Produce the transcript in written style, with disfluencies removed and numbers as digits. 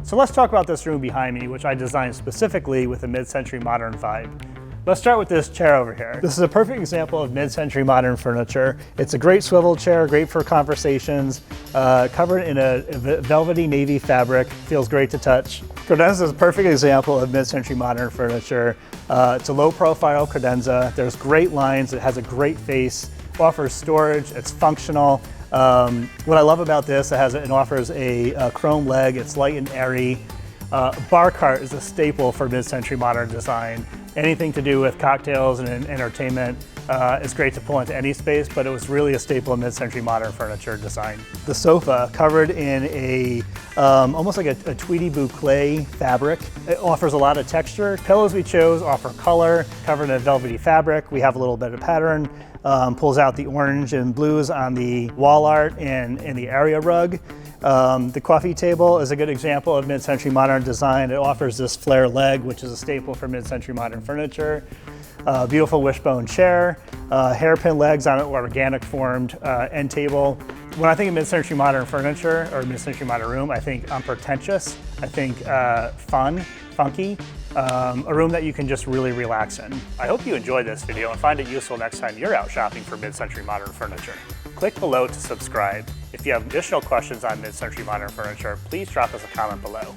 So let's talk about this room behind me, which I designed specifically with a mid-century modern vibe. Let's start with this chair over here. This is a perfect example of mid-century modern furniture. It's a great swivel chair, great for conversations, covered in a velvety navy fabric, feels great to touch. Credenza is a perfect example of mid-century modern furniture. It's a low-profile credenza. There's great lines, it has a great face, offers storage, it's functional. What I love about this, it offers a chrome leg, it's light and airy. Bar cart is a staple for mid-century modern design. Anything to do with cocktails and entertainment is great to pull into any space, but it was really a staple of mid-century modern furniture design. The sofa, covered in a almost like a Tweety boucle fabric. It offers a lot of texture. Pillows we chose offer color, covered in a velvety fabric. We have a little bit of pattern. Pulls out the orange and blues on the wall art and the area rug. The coffee table is a good example of mid-century modern design. It offers this flare leg, which is a staple for mid-century modern furniture. Beautiful wishbone chair, hairpin legs on an organic formed end table. When I think of mid-century modern furniture or mid-century modern room, I think unpretentious, I think fun, funky, a room that you can just really relax in. I hope you enjoyed this video and find it useful next time you're out shopping for mid-century modern furniture. Click below to subscribe. If you have additional questions on mid-century modern furniture, please drop us a comment below.